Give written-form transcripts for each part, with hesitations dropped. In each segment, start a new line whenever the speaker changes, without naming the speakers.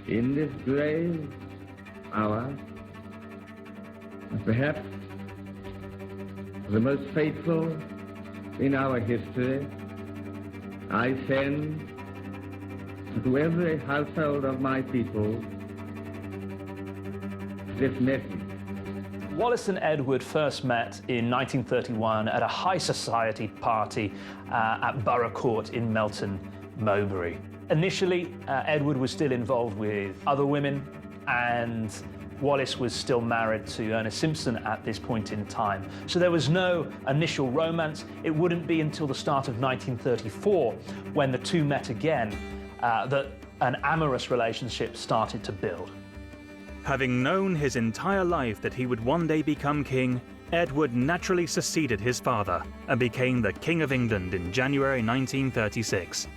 In this grave hour, perhaps the most fateful in our history, I send to every household of my people this message.
Wallace and Edward first met in 1931 at a high society party at Borough Court in Melton Mowbray. Initially, Edward was still involved with other women, and Wallace was still married to Ernest Simpson at this point in time. So there was no initial romance. It wouldn't be until the start of 1934, when the two met again, that an amorous relationship started to build.
Having known his entire life that he would one day become king, Edward naturally succeeded his father and became the King of England in January 1936.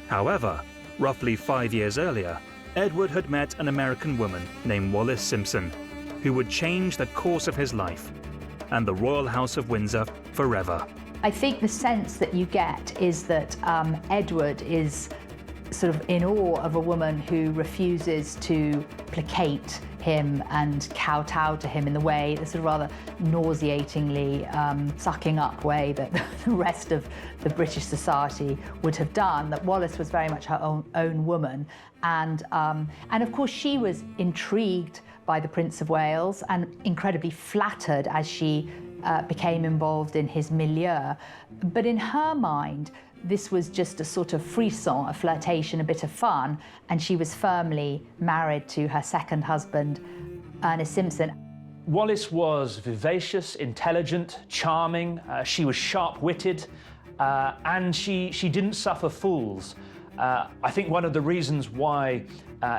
However, roughly 5 years earlier, Edward had met an American woman named Wallis Simpson, who would change the course of his life and the Royal House of Windsor forever.
I think the sense that you get is that Edward is sort of in awe of a woman who refuses to placate him and kowtow to him in the way, the sort of rather nauseatingly sucking up way that the rest of the British society would have done. That Wallis was very much her own woman, and of course she was intrigued by the Prince of Wales and incredibly flattered as she became involved in his milieu. But in her mind, this was just a sort of frisson, a flirtation, a bit of fun, and she was firmly married to her second husband, Ernest Simpson.
Wallis was vivacious, intelligent, charming. She was sharp-witted, and she didn't suffer fools. I think one of the reasons why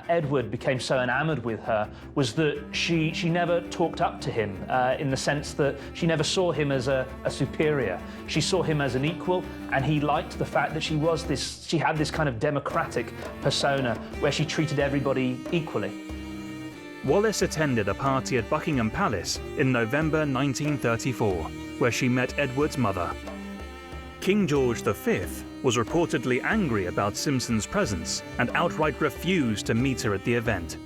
Edward became so enamored with her was that she never talked up to him in the sense that she never saw him as a superior. She saw him as an equal, and he liked the fact that she had this kind of democratic persona where she treated everybody equally.
Wallis attended a party at Buckingham Palace in November 1934, where she met Edward's mother. King George V was reportedly angry about Simpson's presence and outright refused to meet her at the event.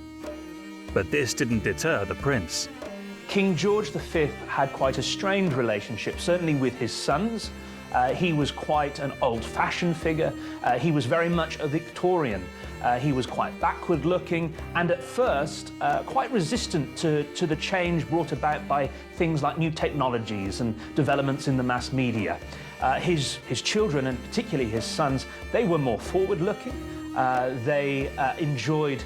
But this didn't deter the prince.
King George V had quite a strained relationship, certainly with his sons. He was quite an old-fashioned figure. He was very much a Victorian. He was quite backward-looking and at first quite resistant to the change brought about by things like new technologies and developments in the mass media. His children, and particularly his sons, they were more forward-looking. They enjoyed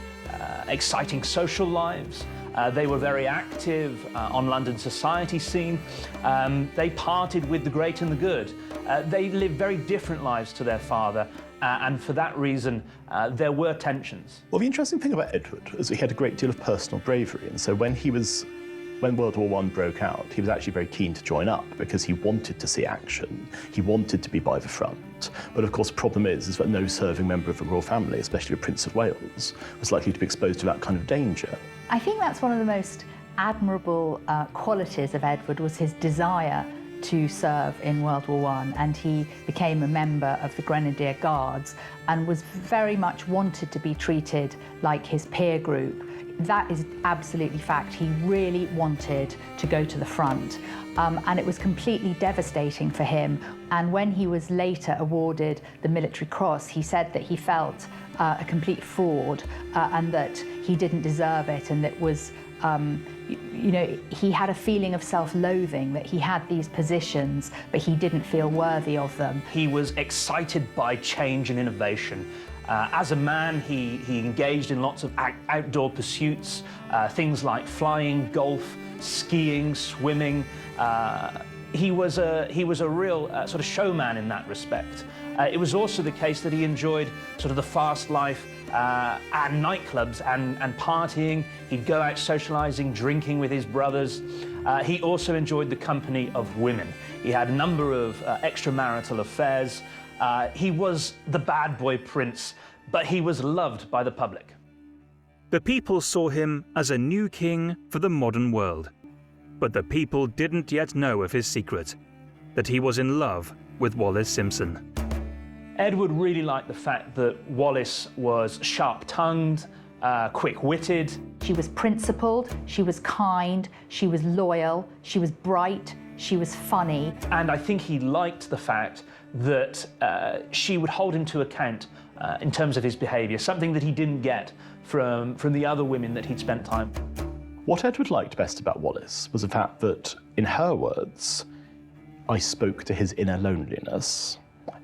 exciting social lives. They were very active on London society scene. They parted with the great and the good. They lived very different lives to their father, and for that reason, there were tensions.
Well, the interesting thing about Edward is he had a great deal of personal bravery, and so when World War I broke out, he was actually very keen to join up because he wanted to see action. He wanted to be by the front. But of course, the problem is that no serving member of the royal family, especially the Prince of Wales, was likely to be exposed to that kind of danger.
I think that's one of the most admirable qualities of Edward, was his desire to serve in World War I, and he became a member of the Grenadier Guards and was very much wanted to be treated like his peer group. That is absolutely fact. He really wanted to go to the front, and it was completely devastating for him. And when he was later awarded the Military Cross, he said that he felt a complete fraud and that he didn't deserve it, and that was, you know, he had a feeling of self-loathing, that he had these positions, but he didn't feel worthy of them.
He was excited by change and innovation. As a man, he engaged in lots of outdoor pursuits, things like flying, golf, skiing, swimming. He was a real sort of showman in that respect. It was also the case that he enjoyed sort of the fast life and nightclubs and partying. He'd go out socializing, drinking with his brothers. He also enjoyed the company of women. He had a number of extramarital affairs. He was the bad boy prince, but he was loved by the public.
The people saw him as a new king for the modern world. But the people didn't yet know of his secret, that he was in love with Wallis Simpson.
Edward really liked the fact that Wallis was sharp-tongued, quick-witted.
She was principled, she was kind, she was loyal, she was bright, she was funny.
And I think he liked the fact that she would hold him to account in terms of his behaviour, something that he didn't get from the other women that he'd spent time with.
What Edward liked best about Wallis was the fact that, in her words, I spoke to his inner loneliness.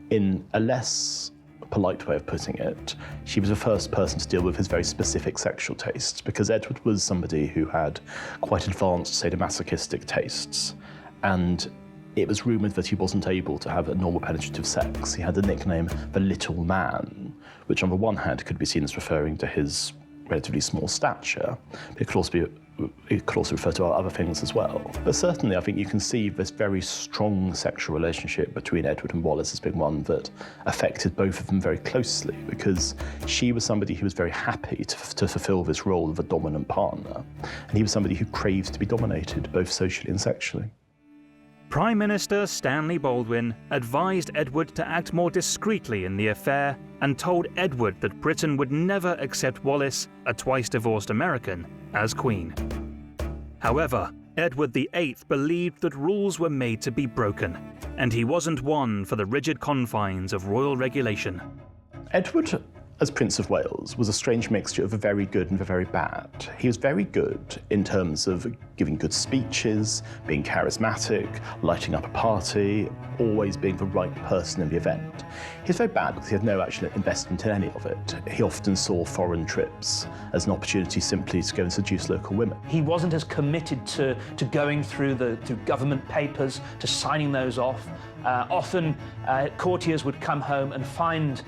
In a less polite way of putting it, she was the first person to deal with his very specific sexual tastes, because Edward was somebody who had quite advanced sadomasochistic tastes, and it was rumoured that he wasn't able to have a normal penetrative sex. He had the nickname the Little Man, which on the one hand could be seen as referring to his relatively small stature, but it could also refer to other things as well. But certainly I think you can see this very strong sexual relationship between Edward and Wallis as being one that affected both of them very closely, because she was somebody who was very happy to fulfil this role of a dominant partner, and he was somebody who craved to be dominated, both socially and sexually.
Prime Minister Stanley Baldwin advised Edward to act more discreetly in the affair and told Edward that Britain would never accept Wallis, a twice-divorced American, as Queen. However, Edward VIII believed that rules were made to be broken, and he wasn't one for the rigid confines of royal regulation.
Edward, as Prince of Wales, was a strange mixture of the very good and the very bad. He was very good in terms of giving good speeches, being charismatic, lighting up a party, always being the right person in the event. He was very bad because he had no actual investment in any of it. He often saw foreign trips as an opportunity simply to go and seduce local women.
He wasn't as committed to going through government papers, to signing those off. Often courtiers would come home and find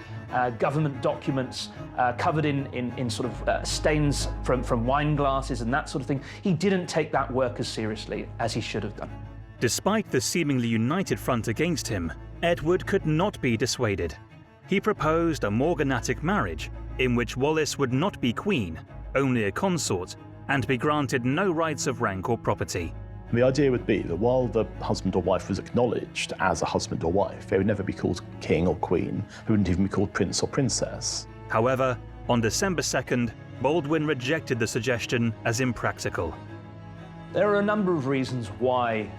government documents covered in sort of stains from wine glasses and that sort of thing. He didn't take that work as seriously as he should have done.
Despite the seemingly united front against him, Edward could not be dissuaded. He proposed a morganatic marriage in which Wallis would not be queen, only a consort, and be granted no rights of rank or property.
The idea would be that while the husband or wife was acknowledged as a husband or wife, they would never be called king or queen. They wouldn't even be called prince or princess.
However, on December 2nd, Baldwin rejected the suggestion as impractical.
There are a number of reasons why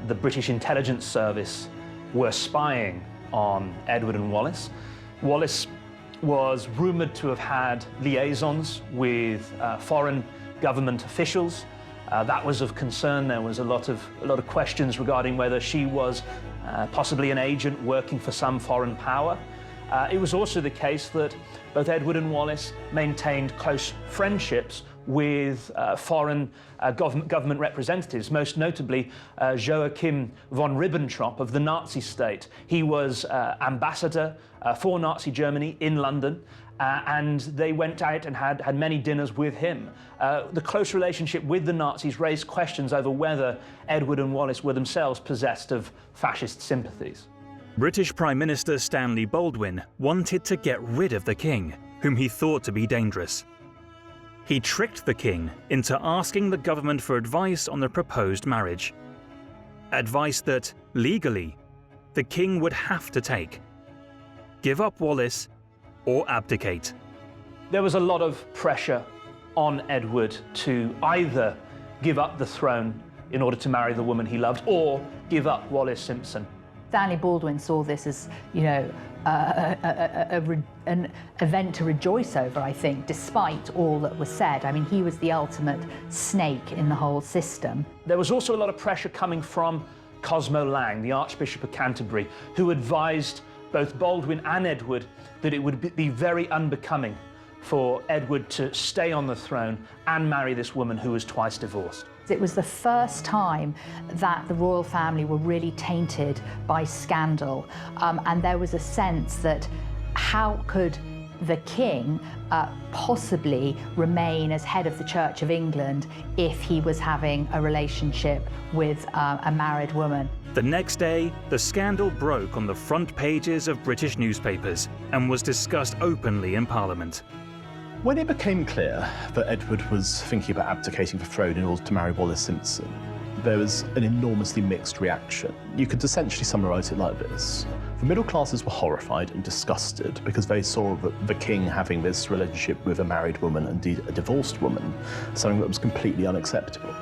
the British Intelligence Service were spying on Edward and Wallis. Wallis was rumoured to have had liaisons with foreign government officials. That was of concern. There was a lot of questions regarding whether she was possibly an agent working for some foreign power. It was also the case that both Edward and Wallis maintained close friendships with foreign government representatives, most notably Joachim von Ribbentrop of the Nazi state. He was ambassador for Nazi Germany in London, and they went out and had many dinners with him. The close relationship with the Nazis raised questions over whether Edward and Wallis were themselves possessed of fascist sympathies.
British Prime Minister Stanley Baldwin wanted to get rid of the king, whom he thought to be dangerous. He tricked the king into asking the government for advice on the proposed marriage. Advice that, legally, the king would have to take. Give up Wallis or abdicate.
There was a lot of pressure on Edward to either give up the throne in order to marry the woman he loved, or give up Wallis Simpson.
Stanley Baldwin saw this as, an event to rejoice over, I think, despite all that was said. I mean, he was the ultimate snake in the whole system.
There was also a lot of pressure coming from Cosmo Lang, the Archbishop of Canterbury, who advised both Baldwin and Edward that it would be very unbecoming for Edward to stay on the throne and marry this woman who was twice divorced.
It was the first time that the royal family were really tainted by scandal, and there was a sense that how could the king possibly remain as head of the Church of England if he was having a relationship with a married woman.
The next day, the scandal broke on the front pages of British newspapers and was discussed openly in Parliament.
When it became clear that Edward was thinking about abdicating the throne in order to marry Wallis Simpson, there was an enormously mixed reaction. You could essentially summarise it like this. The middle classes were horrified and disgusted because they saw the king having this relationship with a married woman, indeed a divorced woman, something that was completely unacceptable.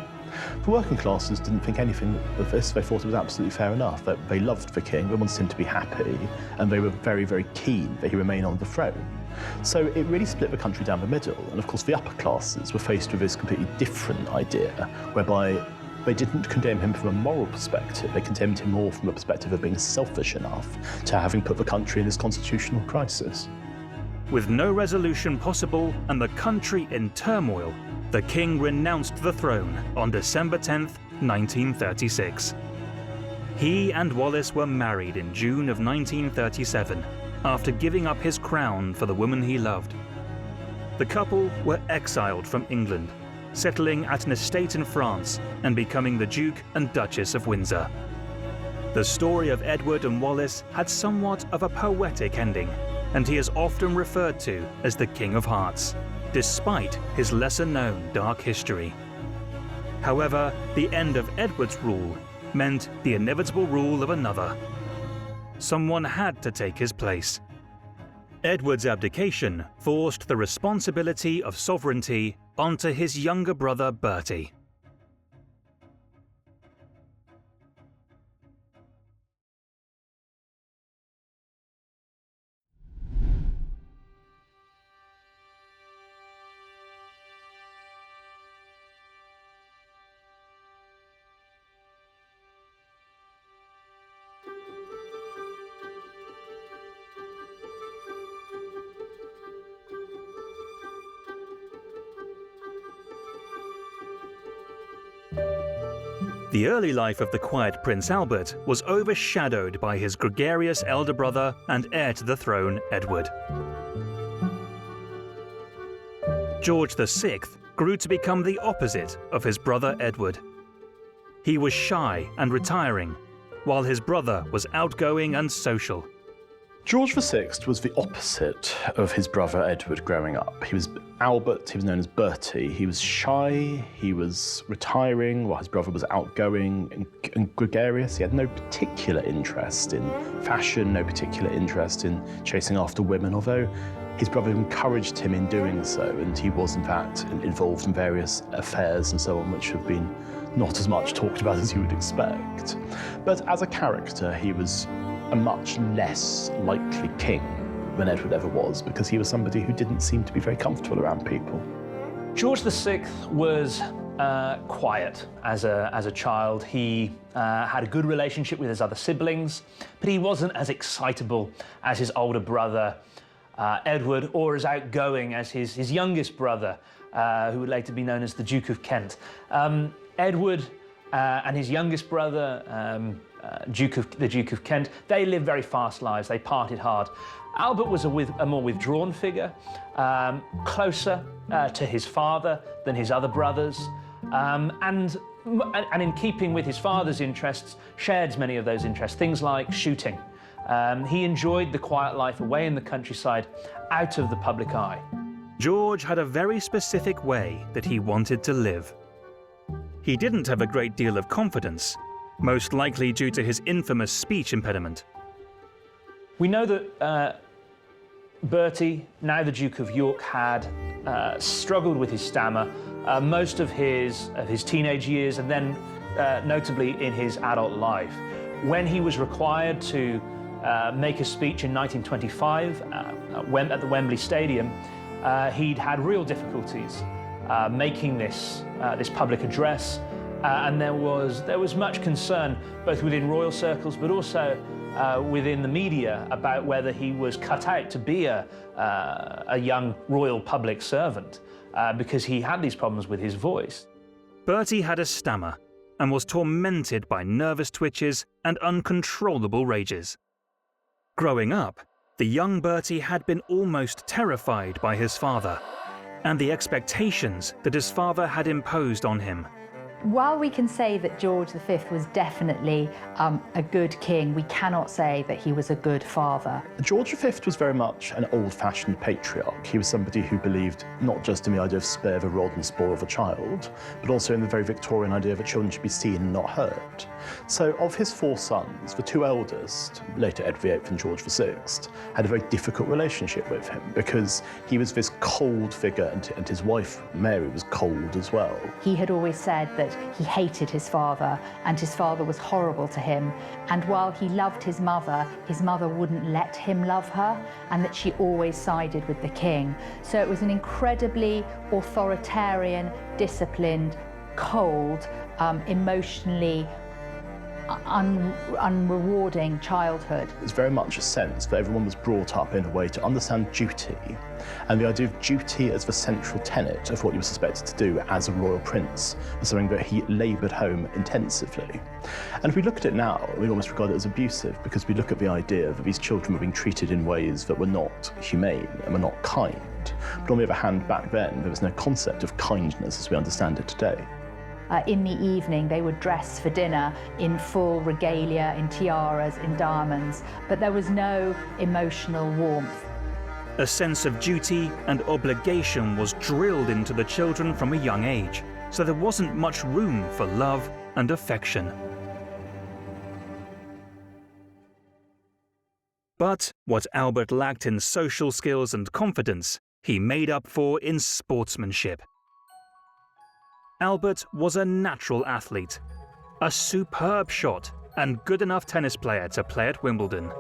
The working classes didn't think anything of this. They thought it was absolutely fair enough, that they loved the king, they wanted him to be happy, and they were very, very keen that he remain on the throne. So it really split the country down the middle, and of course the upper classes were faced with this completely different idea, whereby they didn't condemn him from a moral perspective, they condemned him more from a perspective of being selfish enough to having put the country in this constitutional crisis.
With no resolution possible and the country in turmoil, the king renounced the throne on December 10th, 1936. He and Wallis were married in June of 1937, after giving up his crown for the woman he loved. The couple were exiled from England, settling at an estate in France and becoming the Duke and Duchess of Windsor. The story of Edward and Wallis had somewhat of a poetic ending, and he is often referred to as the King of Hearts, despite his lesser-known dark history. However, the end of Edward's rule meant the inevitable rule of another. Someone had to take his place. Edward's abdication forced the responsibility of sovereignty onto his younger brother Bertie. The early life of the quiet Prince Albert was overshadowed by his gregarious elder brother and heir to the throne, Edward. George VI grew to become the opposite of his brother Edward. He was shy and retiring, while his brother was outgoing and social.
George VI was the opposite of his brother Edward growing up. He was Albert, he was known as Bertie. He was shy, he was retiring, while his brother was outgoing and gregarious. He had no particular interest in fashion, no particular interest in chasing after women, although his brother encouraged him in doing so, and he was in fact involved in various affairs and so on, which have been not as much talked about as you would expect. But as a character, he was a much less likely king than Edward ever was, because he was somebody who didn't seem to be very comfortable around people.
George VI was quiet as a child. He had a good relationship with his other siblings, but he wasn't as excitable as his older brother Edward, or as outgoing as his youngest brother, who would later be known as the Duke of Kent. Edward and his youngest brother, the Duke of Kent, they lived very fast lives, they partied hard. Albert was a more withdrawn figure, closer to his father than his other brothers, and in keeping with his father's interests, shared many of those interests, things like shooting. He enjoyed the quiet life away in the countryside, out of the public eye.
George had a very specific way that he wanted to live. He didn't have a great deal of confidence, most likely due to his infamous speech impediment.
We know that Bertie, now the Duke of York, had struggled with his stammer most of his teenage years, and then notably in his adult life. When he was required to make a speech in 1925 at the Wembley Stadium, he'd had real difficulties making this public address, and there was much concern both within royal circles but also within the media about whether he was cut out to be a young royal public servant, because he had these problems with his voice.
Bertie had a stammer and was tormented by nervous twitches and uncontrollable rages. Growing up, the young Bertie had been almost terrified by his father and the expectations that his father had imposed on him.
While we can say that George V was definitely a good king, we cannot say that he was a good father.
George V was very much an old-fashioned patriarch. He was somebody who believed not just in the idea of spare the rod and spoil the child, but also in the very Victorian idea that children should be seen and not heard. So of his 4 sons, the 2 eldest, later Edward VIII and George VI, had a very difficult relationship with him because he was this cold figure and his wife, Mary, was cold as well.
He had always said that he hated his father and his father was horrible to him, and while he loved his mother wouldn't let him love her, and that she always sided with the king. So it was an incredibly authoritarian, disciplined, cold, emotionally unrewarding childhood.
It was very much a sense that everyone was brought up in a way to understand duty, and the idea of duty as the central tenet of what you were suspected to do as a royal prince was something that he laboured home intensively. And if we look at it now, we almost regard it as abusive, because we look at the idea that these children were being treated in ways that were not humane and were not kind. But on the other hand, back then, there was no concept of kindness as we understand it today.
In the evening, they would dress for dinner in full regalia, in tiaras, in diamonds, but there was no emotional warmth.
A sense of duty and obligation was drilled into the children from a young age, so there wasn't much room for love and affection. But what Albert lacked in social skills and confidence, he made up for in sportsmanship. Albert was a natural athlete, a superb shot and good enough tennis player to play at Wimbledon.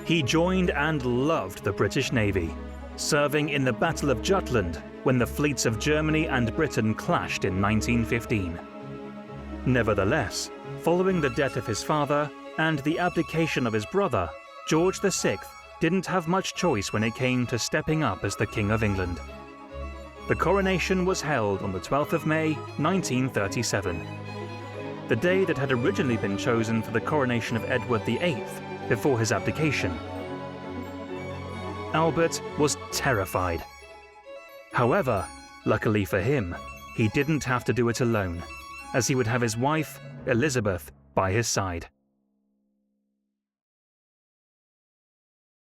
He joined and loved the British Navy, serving in the Battle of Jutland when the fleets of Germany and Britain clashed in 1915. Nevertheless, following the death of his father and the abdication of his brother, George VI didn't have much choice when it came to stepping up as the King of England. The coronation was held on the 12th of May, 1937, the day that had originally been chosen for the coronation of Edward VIII before his abdication. Albert was terrified. However, luckily for him, he didn't have to do it alone, as he would have his wife, Elizabeth, by his side.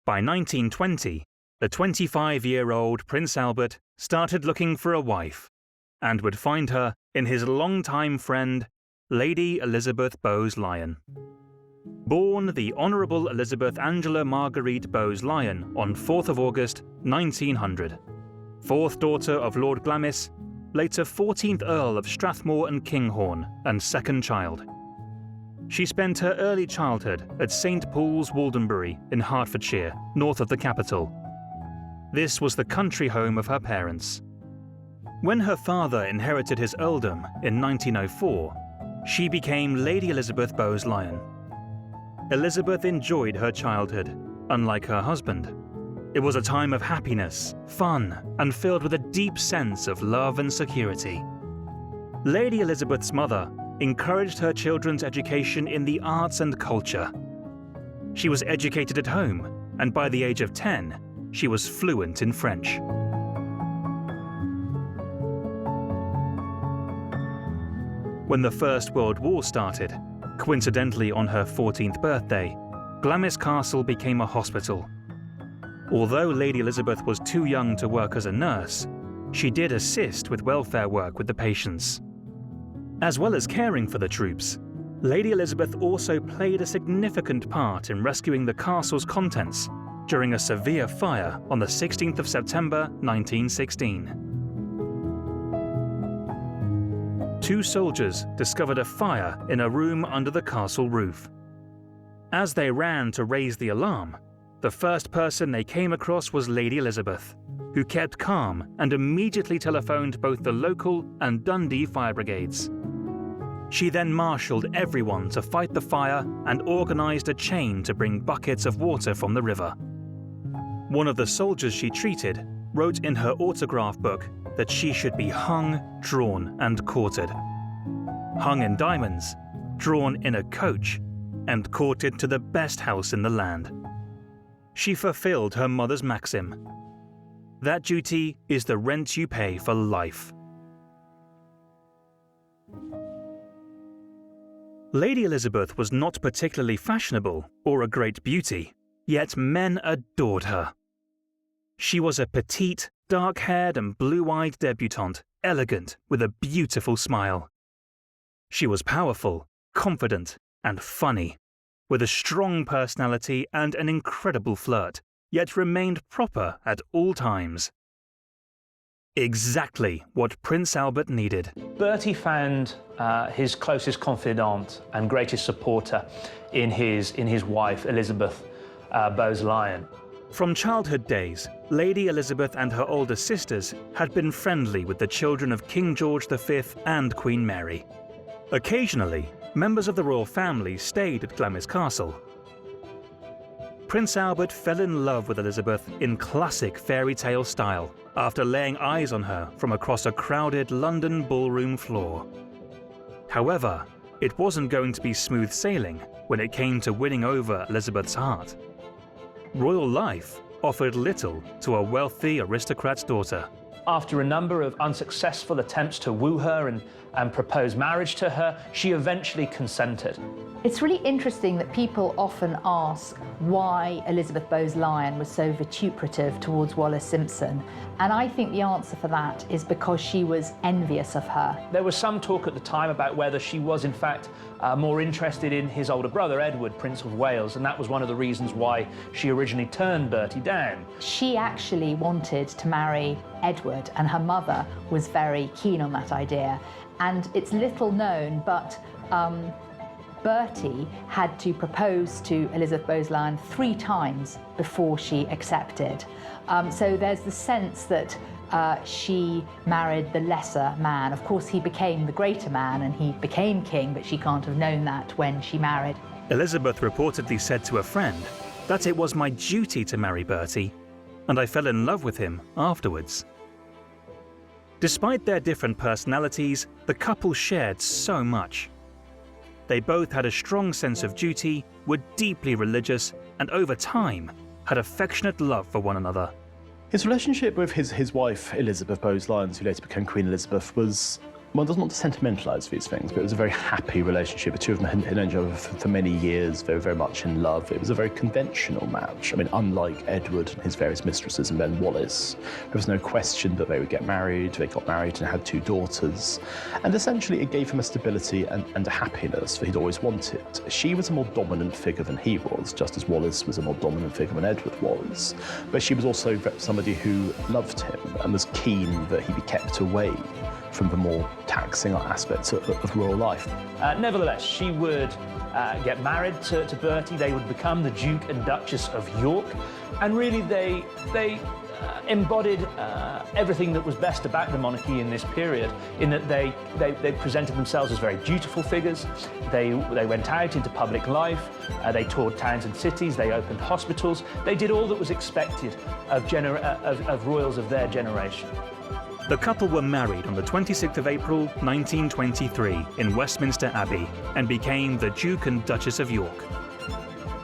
By 1920, the 25-year-old Prince Albert started looking for a wife, and would find her in his longtime friend, Lady Elizabeth Bowes-Lyon. Born the Honourable Elizabeth Angela Marguerite Bowes-Lyon on 4th of August 1900, fourth daughter of Lord Glamis, later 14th Earl of Strathmore and Kinghorn, and second child. She spent her early childhood at St Paul's, Waldenbury in Hertfordshire, north of the capital. This was the country home of her parents. When her father inherited his earldom in 1904, she became Lady Elizabeth Bowes-Lyon. Elizabeth enjoyed her childhood, unlike her husband. It was a time of happiness, fun, and filled with a deep sense of love and security. Lady Elizabeth's mother encouraged her children's education in the arts and culture. She was educated at home, and by the age of 10, she was fluent in French. When the First World War started, coincidentally on her 14th birthday, Glamis Castle became a hospital. Although Lady Elizabeth was too young to work as a nurse, she did assist with welfare work with the patients. As well as caring for the troops, Lady Elizabeth also played a significant part in rescuing the castle's contents during a severe fire on the 16th of September 1916. 2 soldiers discovered a fire in a room under the castle roof. As they ran to raise the alarm, the first person they came across was Lady Elizabeth, who kept calm and immediately telephoned both the local and Dundee fire brigades. She then marshalled everyone to fight the fire and organised a chain to bring buckets of water from the river. One of the soldiers she treated wrote in her autograph book that she should be hung, drawn, and quartered. Hung in diamonds, drawn in a coach, and courted to the best house in the land. she fulfilled her mother's maxim. That duty is the rent you pay for life. Lady Elizabeth was not particularly fashionable or a great beauty, yet men adored her. She was a petite, dark-haired and blue-eyed debutante, elegant, with a beautiful smile. She was powerful, confident, and funny, with a strong personality and an incredible flirt, yet remained proper at all times. Exactly what Prince Albert needed.
Bertie found his closest confidant and greatest supporter in his wife, Elizabeth Bowes-Lyon.
From childhood days, Lady Elizabeth and her older sisters had been friendly with the children of King George V and Queen Mary. Occasionally, members of the royal family stayed at Glamis Castle. Prince Albert fell in love with Elizabeth in classic fairy tale style after laying eyes on her from across a crowded London ballroom floor. However, it wasn't going to be smooth sailing when it came to winning over Elizabeth's heart. Royal life offered little to a wealthy aristocrat's daughter.
After a number of unsuccessful attempts to woo her and propose marriage to her, she eventually consented.
It's really interesting that people often ask why Elizabeth Bowes-Lyon was so vituperative towards Wallis Simpson, and I think the answer for that is because she was envious of her.
There was some talk at the time about whether she was in fact more interested in his older brother Edward, Prince of Wales, and that was one of the reasons why she originally turned Bertie down.
She actually wanted to marry Edward, and her mother was very keen on that idea. And it's little known, but Bertie had to propose to Elizabeth Bowes-Lyon 3 times before she accepted. So there's the sense that she married the lesser man. Of course, he became the greater man and he became king, but she can't have known that when she married.
Elizabeth reportedly said to a friend that it was my duty to marry Bertie, and I fell in love with him afterwards. Despite their different personalities, the couple shared so much. They both had a strong sense of duty, were deeply religious, and over time had affectionate love for one another.
His relationship with his wife, Elizabeth Bowes-Lyon, who later became Queen Elizabeth, was, one doesn't want to sentimentalise these things, but it was a very happy relationship. The two of them had known each other for many years, they were very much in love. It was a very conventional match. I mean, unlike Edward and his various mistresses and then Wallis, there was no question that they would get married. They got married and had 2 daughters. And essentially it gave him a stability and a happiness that he'd always wanted. She was a more dominant figure than he was, just as Wallis was a more dominant figure than Edward was. But she was also somebody who loved him and was keen that he be kept away from the more taxing aspects of royal life.
Nevertheless, she would get married to Bertie. They would become the Duke and Duchess of York, and really they embodied everything that was best about the monarchy in this period, in that they presented themselves as very dutiful figures. They went out into public life, they toured towns and cities, they opened hospitals, they did all that was expected of royals of their generation.
The couple were married on the 26th of April 1923 in Westminster Abbey and became the Duke and Duchess of York.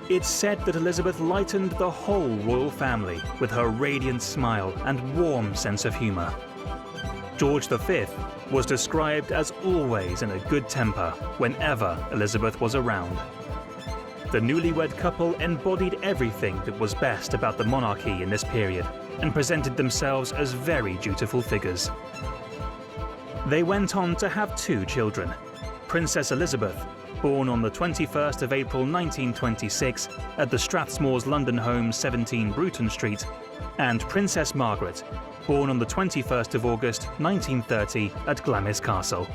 It's said that Elizabeth lightened the whole royal family with her radiant smile and warm sense of humour. George V was described as always in a good temper whenever Elizabeth was around. The newlywed couple embodied everything that was best about the monarchy in this period and presented themselves as very dutiful figures. They went on to have 2 children, Princess Elizabeth, born on the 21st of April 1926 at the Strathmore's London home 17 Bruton Street, and Princess Margaret, born on the 21st of August 1930 at Glamis Castle.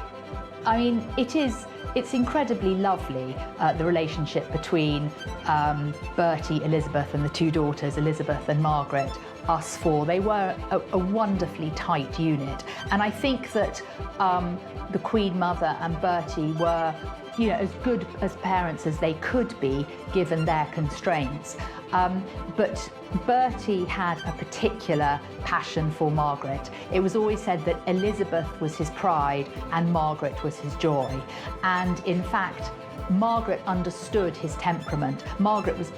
I mean, it's incredibly lovely, the relationship between Bertie, Elizabeth, and the 2 daughters, Elizabeth and Margaret, us 4. They were a wonderfully tight unit. And I think that the Queen Mother and Bertie were, you know, as good as parents as they could be, given their constraints. But Bertie had a particular passion for Margaret. It was always said that Elizabeth was his pride and Margaret was his joy. And in fact, Margaret understood his temperament. Margaret was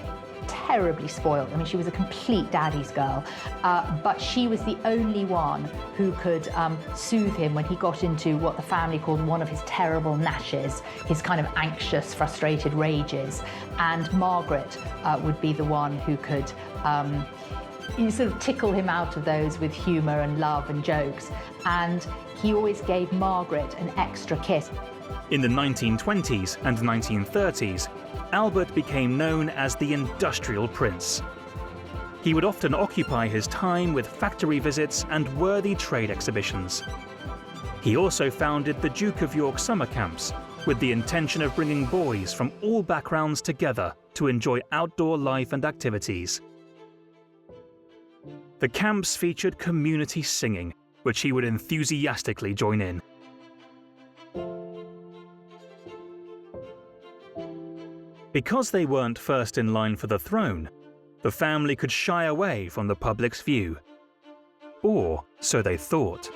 terribly spoiled. I mean, she was a complete daddy's girl, but she was the only one who could soothe him when he got into what the family called one of his terrible gnashes, his kind of anxious, frustrated rages. And Margaret would be the one who could you sort of tickle him out of those with humour and love and jokes. And he always gave Margaret an extra kiss.
In the 1920s and 1930s, Albert became known as the Industrial Prince. He would often occupy his time with factory visits and worthy trade exhibitions. He also founded the Duke of York summer camps with the intention of bringing boys from all backgrounds together to enjoy outdoor life and activities. The camps featured community singing, which he would enthusiastically join in. Because they weren't first in line for the throne, the family could shy away from the public's view. Or so they thought.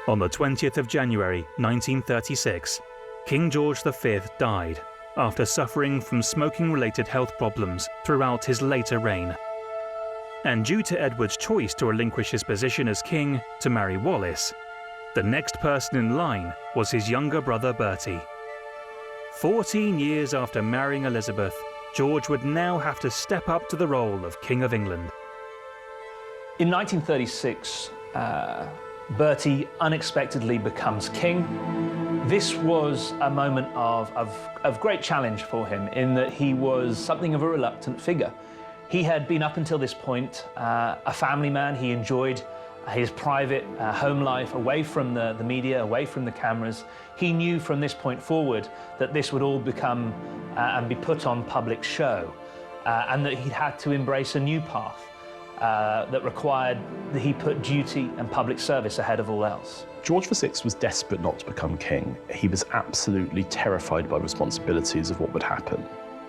On the 20th of January 1936, King George V died after suffering from smoking-related health problems throughout his later reign. And due to Edward's choice to relinquish his position as king to marry Wallis, the next person in line was his younger brother Bertie. 14 years after marrying Elizabeth, George would now have to step up to the role of King of England.
In 1936, Bertie unexpectedly becomes king. This was a moment of great challenge for him in that he was something of a reluctant figure. He had been up until this point a family man. He enjoyed his private home life away from the media, away from the cameras. He knew from this point forward that this would all become and be put on public show, and that he'd had to embrace a new path. That required that he put duty and public service ahead of all else.
George VI was desperate not to become king. He was absolutely terrified by responsibilities of what would happen.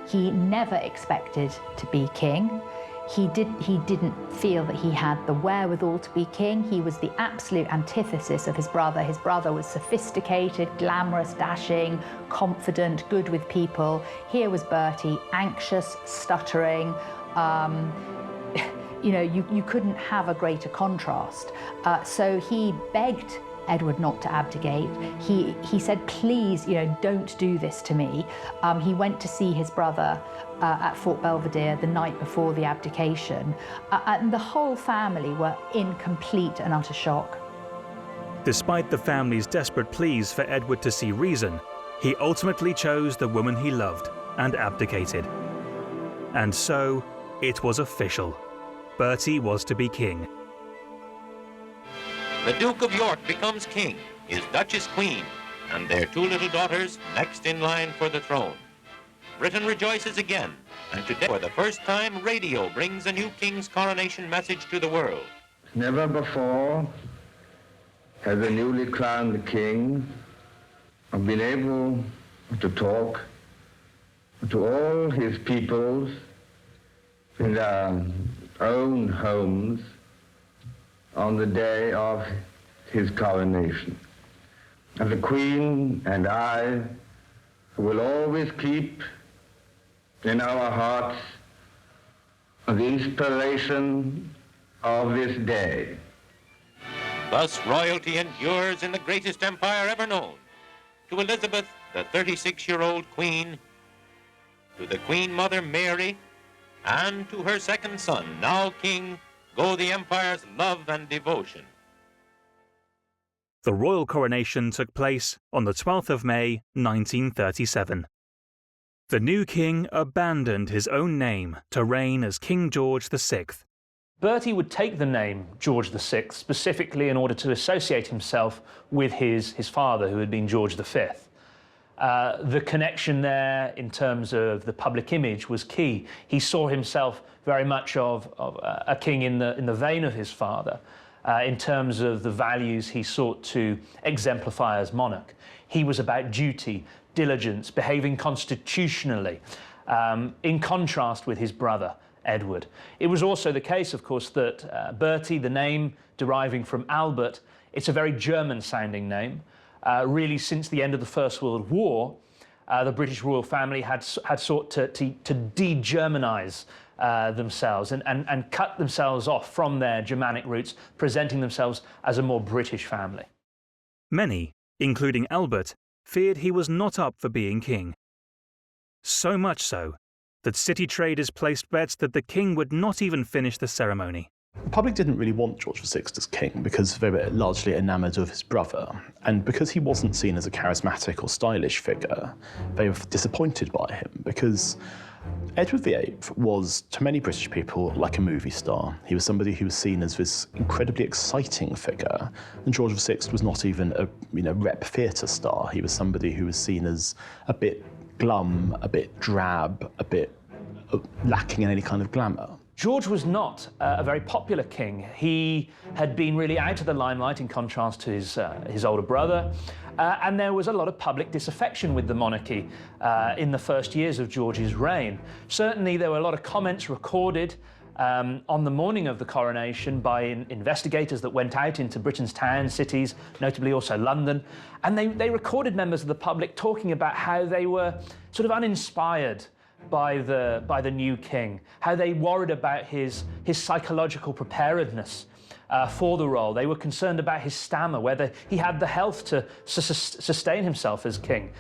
He never expected to be king. He didn't feel that he had the wherewithal to be king. He was the absolute antithesis of his brother. His brother was sophisticated, glamorous, dashing, confident, good with people. Here was Bertie, anxious, stuttering. You know, you couldn't have a greater contrast. So he begged Edward not to abdicate. He said, please, don't do this to me. He went to see his brother at Fort Belvedere the night before the abdication, and the whole family were in complete and utter shock.
Despite the family's desperate pleas for Edward to see reason, he ultimately chose the woman he loved and abdicated. And so, it was official. Bertie was to be king.
The Duke of York becomes king, his Duchess queen, and their two little daughters next in line for the throne. Britain rejoices again, and today, for the first time, radio brings a new king's coronation message to the world.
Never before has a newly crowned king been able to talk to all his peoples in their own homes on the day of his coronation. And the Queen and I will always keep in our hearts the inspiration of this day.
Thus royalty endures in the greatest empire ever known. To Elizabeth, the 36-year-old queen, to the Queen Mother Mary, and to her second son, now king, go the empire's love and devotion.
The royal coronation took place on the 12th of May, 1937. The new king abandoned his own name to reign as King George VI.
Bertie would take the name George VI specifically in order to associate himself with his father, who had been George V. The connection there in terms of the public image was key. He saw himself very much of a king in the vein of his father, in terms of the values he sought to exemplify as monarch. He was about duty, diligence, behaving constitutionally, in contrast with his brother, Edward. It was also the case, of course, that Bertie, the name deriving from Albert, it's a very German-sounding name. Really, since the end of the First World War, the British royal family had sought to de-Germanize themselves and cut themselves off from their Germanic roots, presenting themselves as a more British family.
Many, including Albert, feared he was not up for being king. So much so that city traders placed bets that the king would not even finish the ceremony.
The public didn't really want George VI as king because they were largely enamoured of his brother, and because he wasn't seen as a charismatic or stylish figure, they were disappointed by him because Edward VIII was, to many British people, like a movie star. He was somebody who was seen as this incredibly exciting figure, and George VI was not even a rep theatre star. He was somebody who was seen as a bit glum, a bit drab, a bit lacking in any kind of glamour.
George was not a very popular king. He had been really out of the limelight in contrast to his older brother, and there was a lot of public disaffection with the monarchy in the first years of George's reign. Certainly there were a lot of comments recorded on the morning of the coronation by investigators that went out into Britain's towns, cities, notably also London, and they recorded members of the public talking about how they were sort of uninspired by the new king, how they worried about his psychological preparedness for the role. They were concerned about his stammer, whether he had the health to sustain himself as king.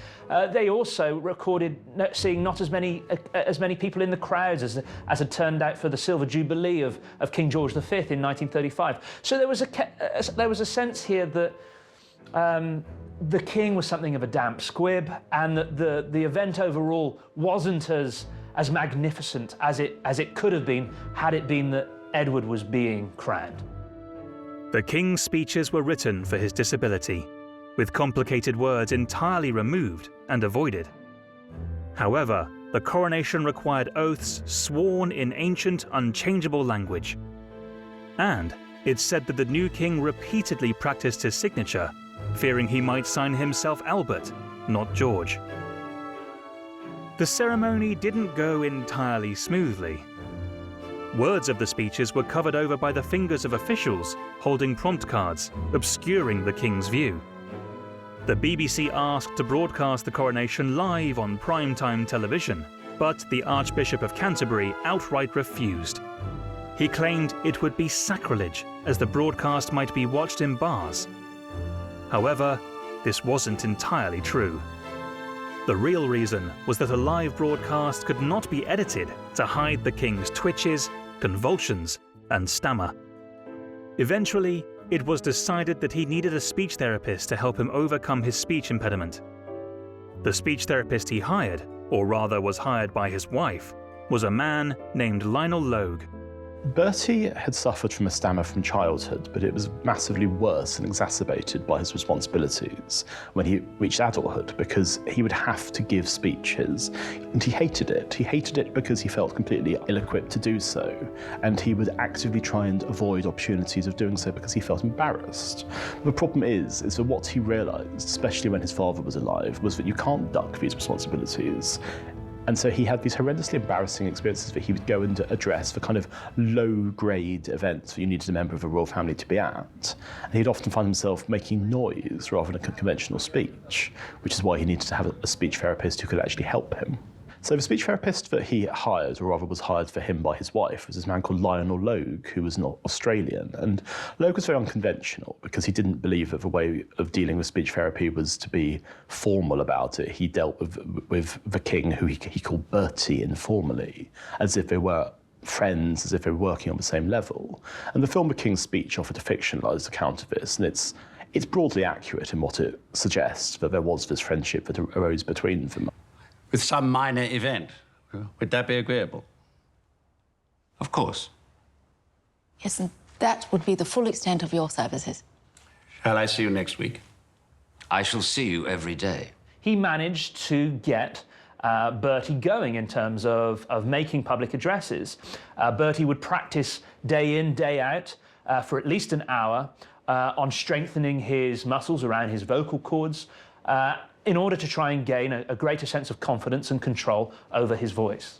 They also recorded seeing not as many people in the crowds as had turned out for the Silver Jubilee of King George V in 1935. So there was a sense here that the king was something of a damp squib, and that the event overall wasn't as magnificent as it could have been had it been that Edward was being crowned.
The king's speeches were written for his disability, with complicated words entirely removed and avoided. However, the coronation required oaths sworn in ancient, unchangeable language. And it's said that the new king repeatedly practiced his signature, fearing he might sign himself Albert, not George. The ceremony didn't go entirely smoothly. Words of the speeches were covered over by the fingers of officials holding prompt cards, obscuring the king's view. The BBC asked to broadcast the coronation live on primetime television, but the Archbishop of Canterbury outright refused. He claimed it would be sacrilege, as the broadcast might be watched in bars. However, this wasn't entirely true. The real reason was that a live broadcast could not be edited to hide the king's twitches, convulsions, and stammer. Eventually, it was decided that he needed a speech therapist to help him overcome his speech impediment. The speech therapist he hired, or rather was hired by his wife, was a man named Lionel Logue.
Bertie had suffered from a stammer from childhood, but it was massively worse and exacerbated by his responsibilities when he reached adulthood, because he would have to give speeches, and he hated it. He hated it because he felt completely ill-equipped to do so, and he would actively try and avoid opportunities of doing so because he felt embarrassed. The problem is that what he realised, especially when his father was alive, was that you can't duck these responsibilities. And so he had these horrendously embarrassing experiences that he would go and address for kind of low-grade events that you needed a member of a royal family to be at. And he'd often find himself making noise rather than a conventional speech, which is why he needed to have a speech therapist who could actually help him. So the speech therapist that he hired, or rather was hired for him by his wife, was this man called Lionel Logue, who was not Australian. And Logue was very unconventional because he didn't believe that the way of dealing with speech therapy was to be formal about it. He dealt with the king, who he called Bertie informally, as if they were friends, as if they were working on the same level. And the film The King's Speech offered a fictionalised account of this, and it's broadly accurate in what it suggests, that there was this friendship that arose between them.
With some minor event. Would that be agreeable?
Of course.
Yes, and that would be the full extent of your services.
Shall I see you next week?
I shall see you every day.
he managed to get Bertie going in terms of making public addresses. Bertie would practice day in, day out for at least an hour on strengthening his muscles around his vocal cords in order to try and gain a greater sense of confidence and control over his voice.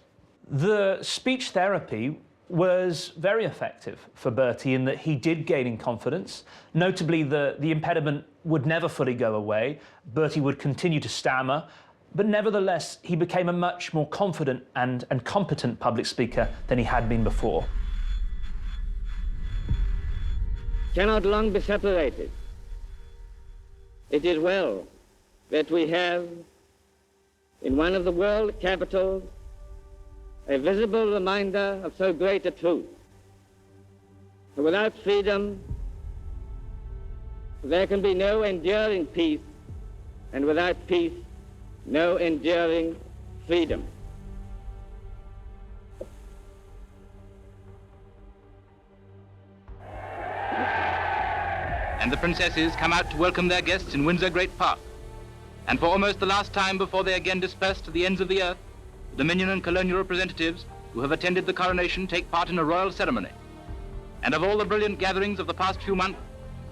The speech therapy was very effective for Bertie in that he did gain in confidence. Notably, the impediment would never fully go away. Bertie would continue to stammer, but nevertheless, he became a much more confident and competent public speaker than he had been before.
Cannot long be separated. It is well that we have in one of the world capitals a visible reminder of so great a truth. For without freedom, there can be no enduring peace, and without peace, no enduring freedom.
And the princesses come out to welcome their guests in Windsor Great Park. And for almost the last time before they again disperse to the ends of the earth, the Dominion and colonial representatives who have attended the coronation take part in a royal ceremony. And of all the brilliant gatherings of the past few months,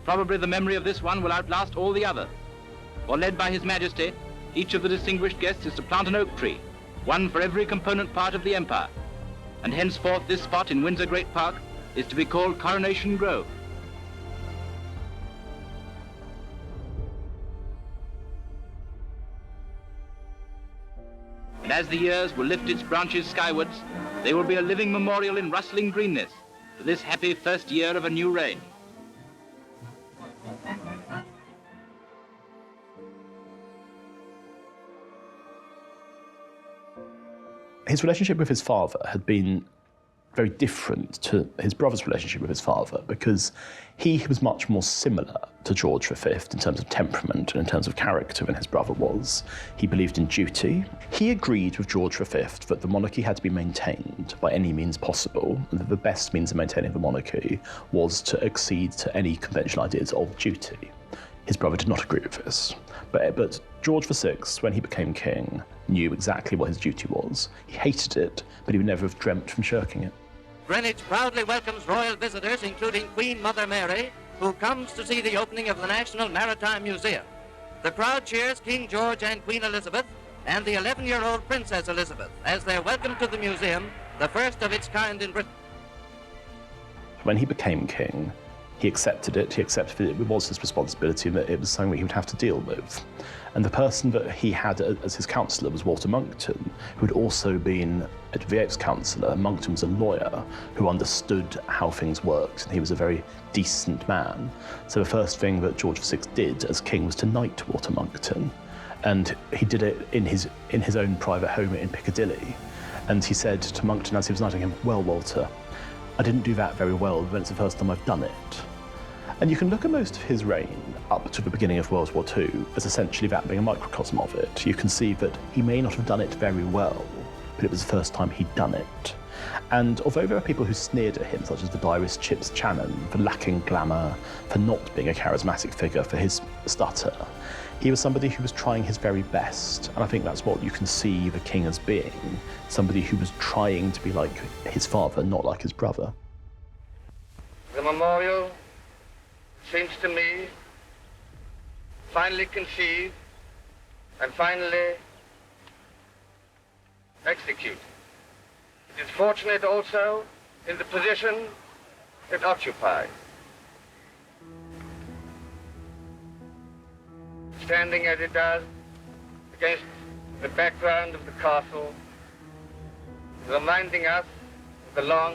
probably the memory of this one will outlast all the others. For led by His Majesty, each of the distinguished guests is to plant an oak tree, one for every component part of the empire. And henceforth this spot in Windsor Great Park is to be called Coronation Grove. And as the years will lift its branches skywards, they will be a living memorial in rustling greenness to this happy first year of a new reign.
His relationship with his father had been very different to his brother's relationship with his father because he was much more similar to George V in terms of temperament and in terms of character than his brother was. He believed in duty. He agreed with George V that the monarchy had to be maintained by any means possible, and that the best means of maintaining the monarchy was to accede to any conventional ideas of duty. His brother did not agree with this, but George VI, when he became king, knew exactly what his duty was. He hated it, but he would never have dreamt from shirking it.
Greenwich proudly welcomes royal visitors, including Queen Mother Mary, who comes to see the opening of the National Maritime Museum. The crowd cheers King George and Queen Elizabeth and the 11-year-old Princess Elizabeth as their welcome to the museum, the first of its kind in Britain.
When he became king, he accepted it. He accepted that it was his responsibility and that it was something that he would have to deal with. And the person that he had as his counsellor was Walter Monckton, who had also been Edward VIII's counsellor. Monckton was a lawyer who understood how things worked, and he was a very decent man. So the first thing that George VI did as king was to knight Walter Monckton. And he did it in his own private home in Piccadilly. And he said to Monckton as he was knighting him, "Well, Walter, I didn't do that very well, but it's the first time I've done it." And you can look at most of his reign up to the beginning of World War II as essentially that being a microcosm of it. You can see that he may not have done it very well, but it was the first time he'd done it. And although there are people who sneered at him, such as the diarist Chips Channon, for lacking glamour, for not being a charismatic figure, for his stutter, he was somebody who was trying his very best. And I think that's what you can see the king as being, somebody who was trying to be like his father, not like his brother.
The memorial seems to me finally conceived and finally executed. It is fortunate also in the position it occupies. Standing as it does against the background of the castle, reminding us of the long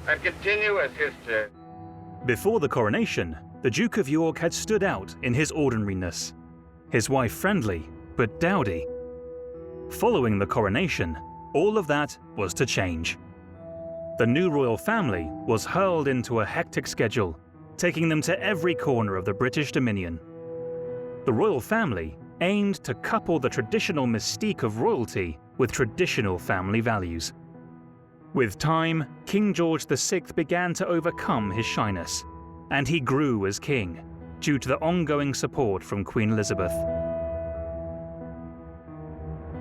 and continuous history.
Before the coronation, the Duke of York had stood out in his ordinariness, his wife friendly but dowdy. Following the coronation, all of that was to change. The new royal family was hurled into a hectic schedule, taking them to every corner of the British Dominion. The royal family aimed to couple the traditional mystique of royalty with traditional family values. With time, King George VI began to overcome his shyness, and he grew as king, due to the ongoing support from Queen Elizabeth.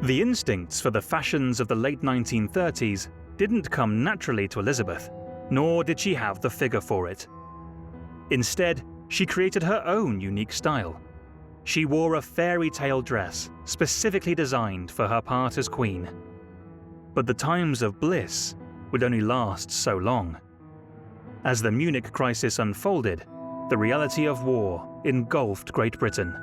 The instincts for the fashions of the late 1930s didn't come naturally to Elizabeth, nor did she have the figure for it. Instead, she created her own unique style. She wore a fairy tale dress specifically designed for her part as queen. But the times of bliss would only last so long. As the Munich crisis unfolded, the reality of war engulfed Great Britain.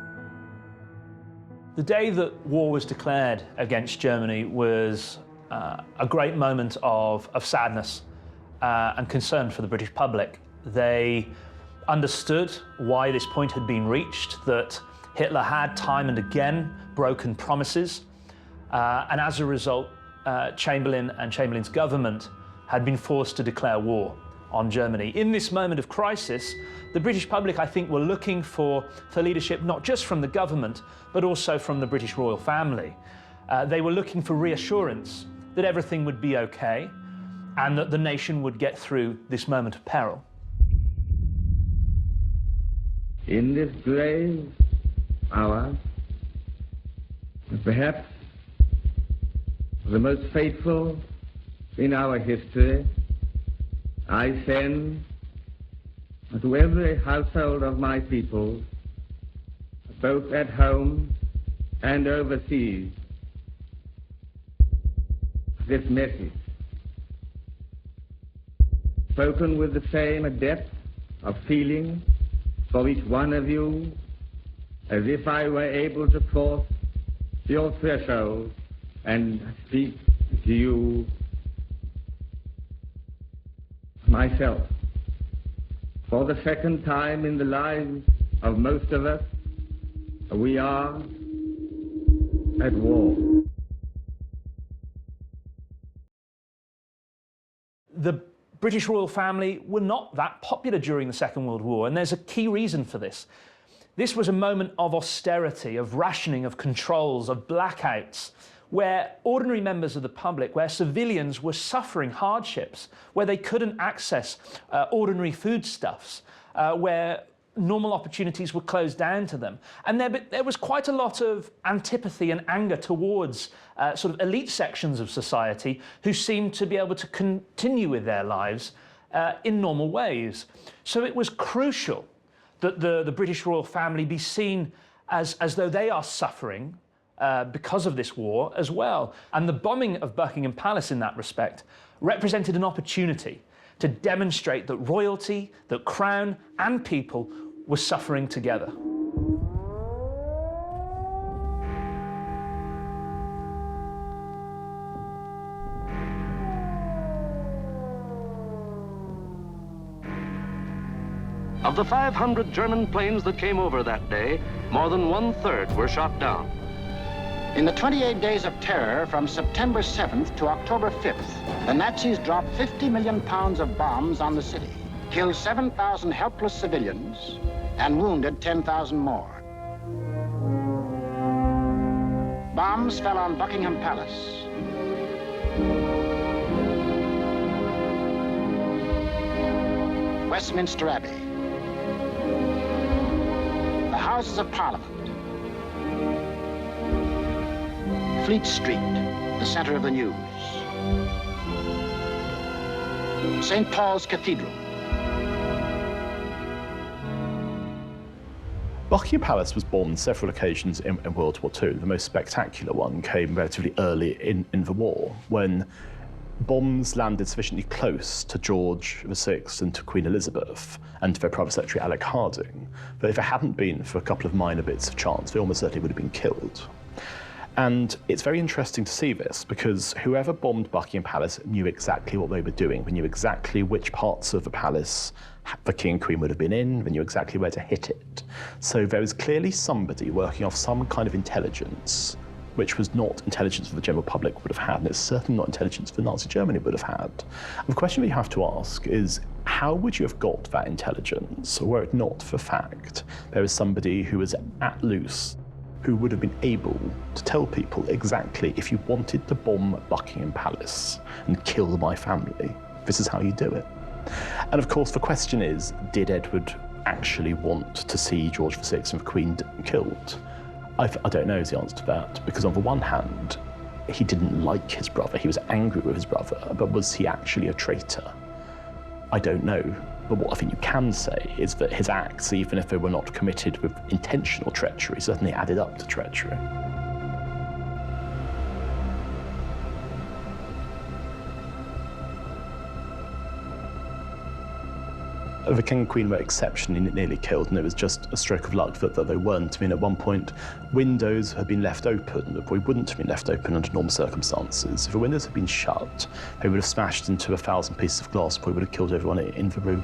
The day that war was declared against Germany was a great moment of sadness and concern for the British public. They understood why this point had been reached, that Hitler had time and again broken promises, and as a result, Chamberlain and Chamberlain's government had been forced to declare war on Germany. In this moment of crisis, the British public, I think, were looking for leadership not just from the government, but also from the British royal family. They were looking for reassurance that everything would be okay and that the nation would get through this moment of peril.
In this grave hour, perhaps the most fateful in our history, I send to every household of my people, both at home and overseas, this message, spoken with the same depth of feeling for each one of you as if I were able to cross your threshold and speak to you myself. For the second time in the lives of most of us, we are at war.
The British royal family were not that popular during the Second World War, and there's a key reason for this. This was a moment of austerity, of rationing, of controls, of blackouts, where ordinary members of the public, where civilians were suffering hardships, where they couldn't access ordinary foodstuffs, where normal opportunities were closed down to them. And there was quite a lot of antipathy and anger towards sort of elite sections of society who seemed to be able to continue with their lives in normal ways. So it was crucial that the British royal family be seen as though they are suffering because of this war as well. And the bombing of Buckingham Palace in that respect represented an opportunity to demonstrate that royalty, that crown and people were suffering together.
Of the 500 German planes that came over that day, more than 1/3 were shot down.
In the 28 days of terror from September 7th to October 5th, the Nazis dropped 50 million pounds of bombs on the city, killed 7,000 helpless civilians, and wounded 10,000 more. Bombs fell on Buckingham Palace, Westminster Abbey, the Houses of Parliament, Fleet Street, the center of the news, St. Paul's Cathedral.
Buckingham Palace was bombed on several occasions in World War II. The most spectacular one came relatively early in the war, when bombs landed sufficiently close to George VI and to Queen Elizabeth and to their Private Secretary Alec Harding, that if it hadn't been for a couple of minor bits of chance, they almost certainly would have been killed. And it's very interesting to see this, because whoever bombed Buckingham Palace knew exactly what they were doing. They knew exactly which parts of the palace the King and Queen would have been in. They knew exactly where to hit it. So there was clearly somebody working off some kind of intelligence, which was not intelligence that the general public would have had, and it's certainly not intelligence that Nazi Germany would have had. And the question we have to ask is, how would you have got that intelligence, were it not for fact there was somebody who was at loose, who would have been able to tell people exactly, if you wanted to bomb Buckingham Palace and kill my family, this is how you do it. And of course, the question is, did Edward actually want to see George VI and the Queen killed? I don't know is the answer to that, because on the one hand, he didn't like his brother, he was angry with his brother, but was he actually a traitor? I don't know. But what I think you can say is that his acts, even if they were not committed with intentional treachery, certainly added up to treachery. The King and Queen were exceptionally nearly killed, and it was just a stroke of luck that they weren't. I mean, at one point, windows had been left open that probably wouldn't have been left open under normal circumstances. If the windows had been shut, they would have smashed into 1,000 pieces of glass, probably would have killed everyone in the room.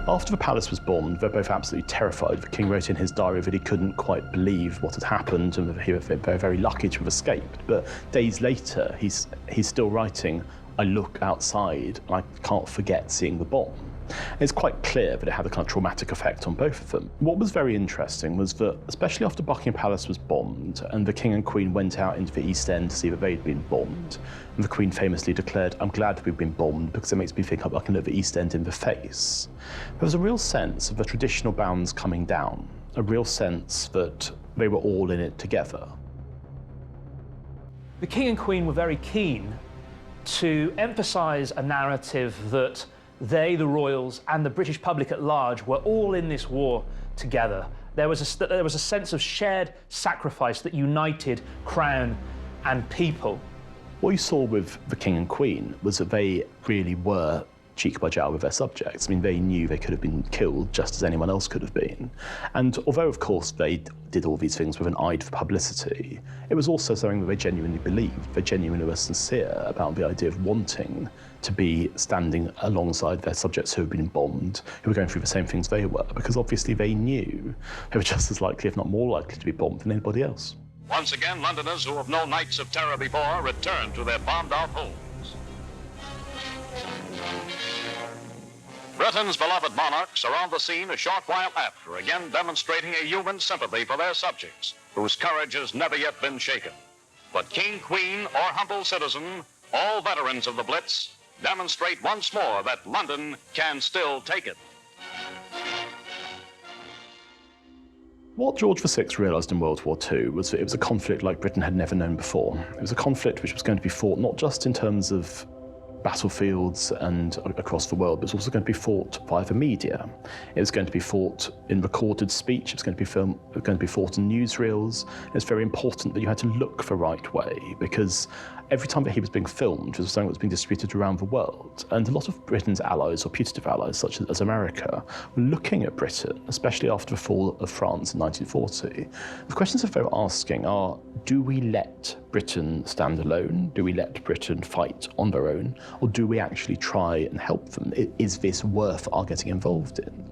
After the palace was bombed, they're both absolutely terrified. The king wrote in his diary that he couldn't quite believe what had happened and that he was very, very lucky to have escaped. But days later, he's still writing, "I look outside and I can't forget seeing the bomb." It's quite clear that it had a kind of traumatic effect on both of them. What was very interesting was that, especially after Buckingham Palace was bombed and the King and Queen went out into the East End to see that they'd been bombed, and the Queen famously declared, "I'm glad we've been bombed because it makes me think I can look the East End in the face." There was a real sense of the traditional bounds coming down, a real sense that they were all in it together.
The King and Queen were very keen to emphasise a narrative that they, the royals, and the British public at large were all in this war together. There was a sense of shared sacrifice that united crown and people.
What you saw with the King and Queen was that they really were cheek by jowl with their subjects. I mean, they knew they could have been killed just as anyone else could have been. And although, of course, they did all these things with an eye for publicity, it was also something that they genuinely believed. They genuinely were sincere about the idea of wanting to be standing alongside their subjects who had been bombed, who were going through the same things they were, because obviously they knew they were just as likely, if not more likely, to be bombed than anybody else.
Once again, Londoners who have known nights of terror before return to their bombed-out homes. Britain's beloved monarchs are on the scene a short while after, again demonstrating a human sympathy for their subjects, whose courage has never yet been shaken. But king, queen, or humble citizen, all veterans of the Blitz, demonstrate once more that London can still take it.
What George VI realised in World War II was that it was a conflict like Britain had never known before. It was a conflict which was going to be fought not just in terms of battlefields and across the world, but it was also going to be fought via the media. It was going to be fought in recorded speech, it was going to be fought in newsreels. It's very important that you had to look the right way, because every time that he was being filmed, it was something that was being distributed around the world. And a lot of Britain's allies, or putative allies, such as America, were looking at Britain, especially after the fall of France in 1940. The questions that they were asking are, do we let Britain stand alone? Do we let Britain fight on their own? Or do we actually try and help them? Is this worth our getting involved in?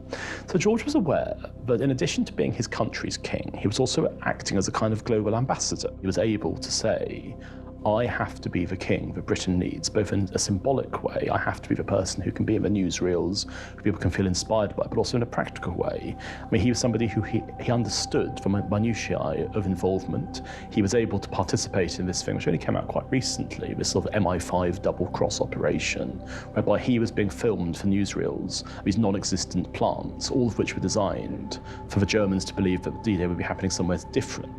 So George was aware that in addition to being his country's king, he was also acting as a kind of global ambassador. He was able to say, I have to be the king that Britain needs, both in a symbolic way. I have to be the person who can be in the newsreels, who people can feel inspired by, but also in a practical way. I mean, he was somebody who he understood the minutiae of involvement. He was able to participate in this thing, which only came out quite recently, this sort of MI5 double-cross operation, whereby he was being filmed for newsreels, these non-existent plants, all of which were designed for the Germans to believe that D-Day would be happening somewhere different.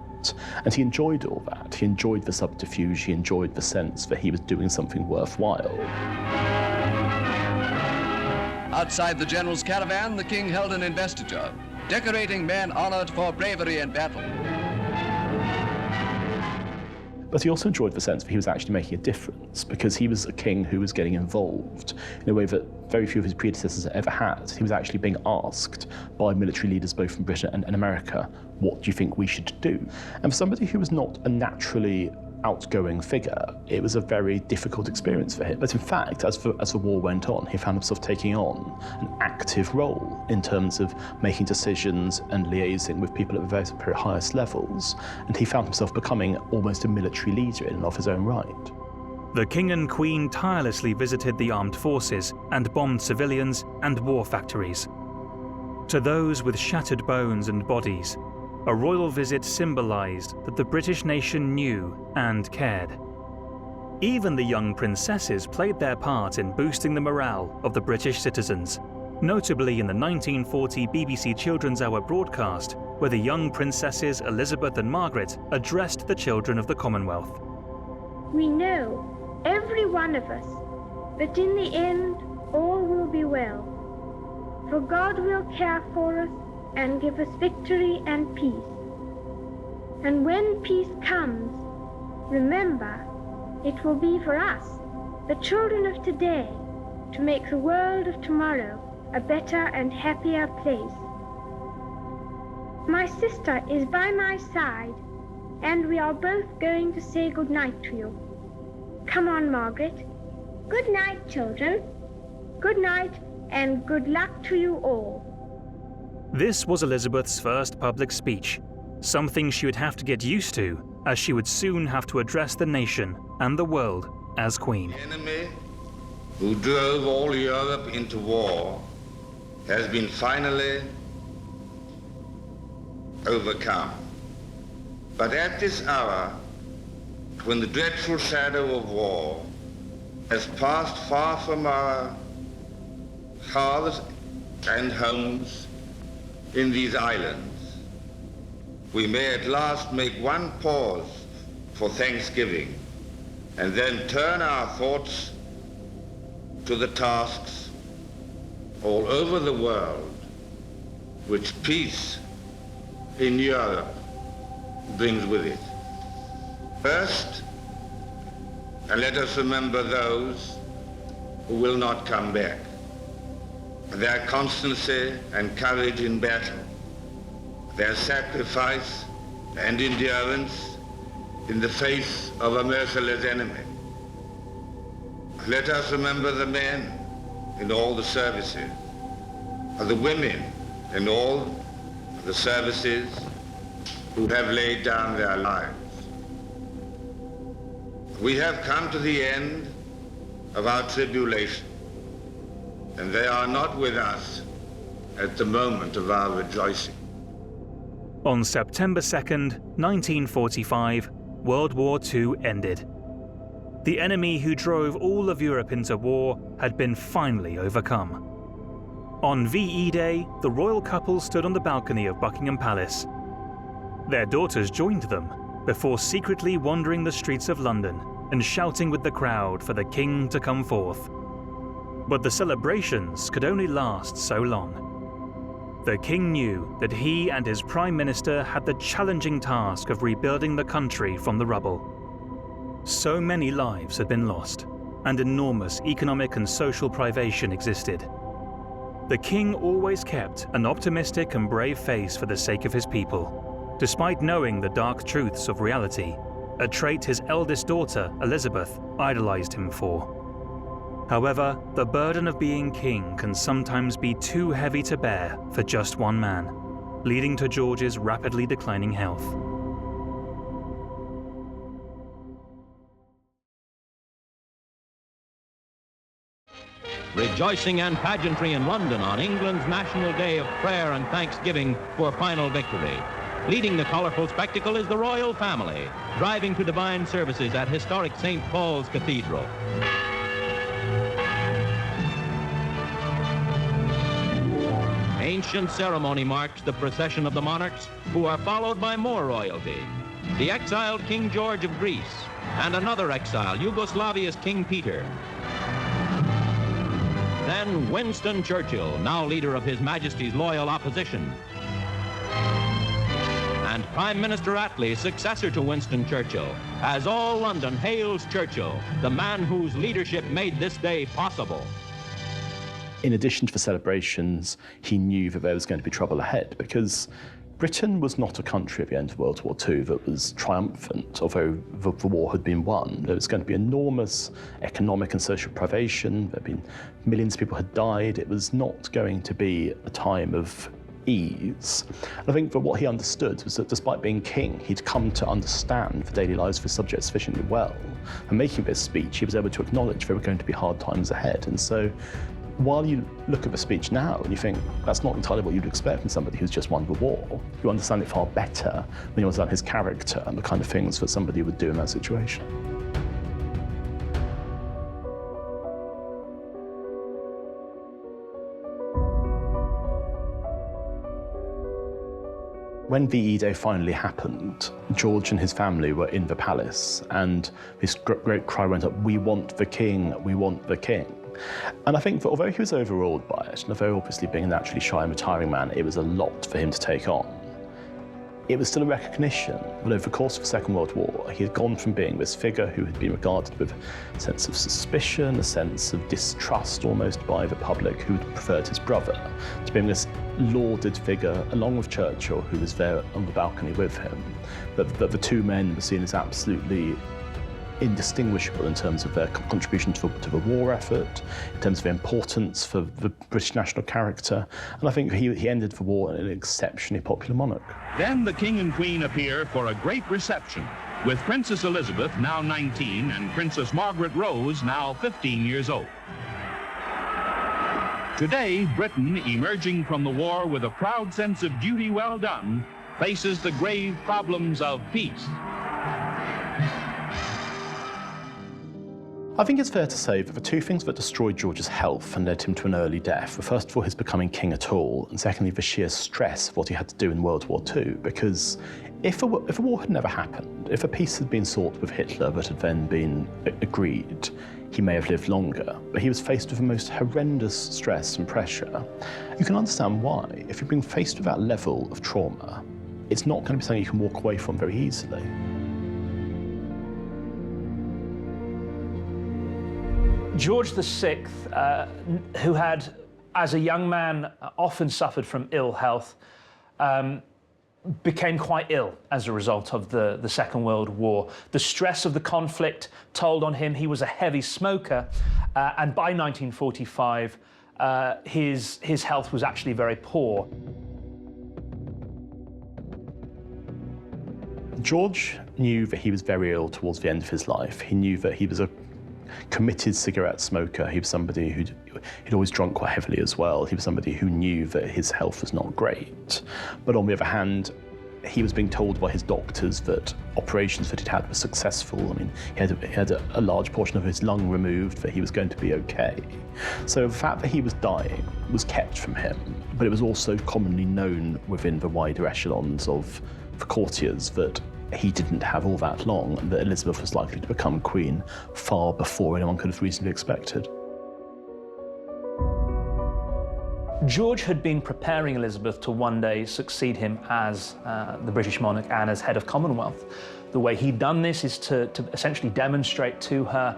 And he enjoyed all that. He enjoyed the subterfuge, he enjoyed the sense that he was doing something worthwhile.
Outside the general's caravan, the king held an investiture, decorating men honored for bravery in battle.
But he also enjoyed the sense that he was actually making a difference, because he was a king who was getting involved in a way that very few of his predecessors ever had. He was actually being asked by military leaders both from Britain and America, what do you think we should do? And for somebody who was not a naturally outgoing figure, it was a very difficult experience for him. But in fact, as the war went on, he found himself taking on an active role in terms of making decisions and liaising with people at the very highest levels. And he found himself becoming almost a military leader in and of his own right.
The King and Queen tirelessly visited the armed forces and bombed civilians and war factories. To those with shattered bones and bodies, a royal visit symbolised that the British nation knew and cared. Even the young princesses played their part in boosting the morale of the British citizens. notably in the 1940 BBC Children's Hour broadcast, where the young princesses Elizabeth and Margaret addressed the children of the Commonwealth.
We know, every one of us, that in the end all will be well, for God will care for us and give us victory and peace. And when peace comes, remember, it will be for us, the children of today, to make the world of tomorrow a better and happier place. My sister is by my side, and we are both going to say good night to you. Come on, Margaret. Good night, children. Good night, and good luck to you all.
This was Elizabeth's first public speech, something she would have to get used to, as she would soon have to address the nation and the world as Queen.
The enemy who drove all Europe into war has been finally overcome. But at this hour, when the dreadful shadow of war has passed far from our hearths and homes in these islands, we may at last make one pause for thanksgiving and then turn our thoughts to the tasks all over the world which peace in Europe brings with it. First, and let us remember those who will not come back, their constancy and courage in battle, their sacrifice and endurance in the face of a merciless enemy. Let us remember the men in all the services, the women in all the services who have laid down their lives. We have come to the end of our tribulation, and they are not with us at the moment of our rejoicing.
On September 2nd, 1945, World War II ended. The enemy who drove all of Europe into war had been finally overcome. On VE Day, the royal couple stood on the balcony of Buckingham Palace. Their daughters joined them, before secretly wandering the streets of London and shouting with the crowd for the king to come forth. But the celebrations could only last so long. The king knew that he and his prime minister had the challenging task of rebuilding the country from the rubble. So many lives had been lost, and enormous economic and social privation existed. The king always kept an optimistic and brave face for the sake of his people, despite knowing the dark truths of reality, a trait his eldest daughter, Elizabeth, idolized him for. However, the burden of being king can sometimes be too heavy to bear for just one man, leading to George's rapidly declining health.
Rejoicing and pageantry in London on England's National Day of Prayer and Thanksgiving for final victory. Leading the colorful spectacle is the royal family, driving to divine services at historic St. Paul's Cathedral. Ancient ceremony marks the procession of the monarchs, who are followed by more royalty. The exiled King George of Greece, and another exile, Yugoslavia's King Peter. Then Winston Churchill, now leader of His Majesty's loyal opposition. And Prime Minister Attlee, successor to Winston Churchill, as all London hails Churchill, the man whose leadership made this day possible.
In addition to the celebrations, he knew that there was going to be trouble ahead, because Britain was not a country at the end of World War II that was triumphant, although the war had been won. There was going to be enormous economic and social privation. There had been millions of people had died. It was not going to be a time of ease. And I think that what he understood was that despite being king, he'd come to understand the daily lives of his subjects sufficiently well. And making this speech, he was able to acknowledge there were going to be hard times ahead. And so while you look at the speech now and you think that's not entirely what you'd expect from somebody who's just won the war, you understand it far better when you understand his character and the kind of things that somebody would do in that situation. When VE Day finally happened, George and his family were in the palace, and this great cry went up, "We want the king, we want the king." And I think that although he was overawed by it, and although obviously being a naturally shy and retiring man, it was a lot for him to take on, it was still a recognition that over the course of the Second World War, he had gone from being this figure who had been regarded with a sense of suspicion, a sense of distrust almost by the public who had preferred his brother, to being this lauded figure, along with Churchill, who was there on the balcony with him. That the two men were seen as absolutely indistinguishable in terms of their contribution to the war effort, in terms of their importance for the British national character, and I think he ended the war an exceptionally popular monarch.
Then the King and Queen appear for a great reception, with Princess Elizabeth, now 19, and Princess Margaret Rose, now 15 years old. Today, Britain, emerging from the war with a proud sense of duty well done, faces the grave problems of peace.
I think it's fair to say that the two things that destroyed George's health and led him to an early death were first of all his becoming king at all, and secondly the sheer stress of what he had to do in World War II, because if a war had never happened, if a peace had been sought with Hitler that had then been agreed, he may have lived longer, but he was faced with the most horrendous stress and pressure. You can understand why. If you've been faced with that level of trauma, it's not going to be something you can walk away from very easily.
George VI, who had, as a young man, often suffered from ill health, became quite ill as a result of the Second World War. The stress of the conflict told on him. He was a heavy smoker, and by 1945, his health was actually very poor.
George knew that he was very ill towards the end of his life. He knew that he was a committed cigarette smoker. He was somebody he'd always drunk quite heavily as well. He was somebody who knew that his health was not great. But on the other hand, he was being told by his doctors that operations that he'd had were successful. I mean, he had a large portion of his lung removed, that he was going to be okay. So the fact that he was dying was kept from him, but it was also commonly known within the wider echelons of the courtiers that he didn't have all that long, and that Elizabeth was likely to become queen far before anyone could have reasonably expected.
George had been preparing Elizabeth to one day succeed him as the British monarch and as head of Commonwealth. The way he'd done this is to essentially demonstrate to her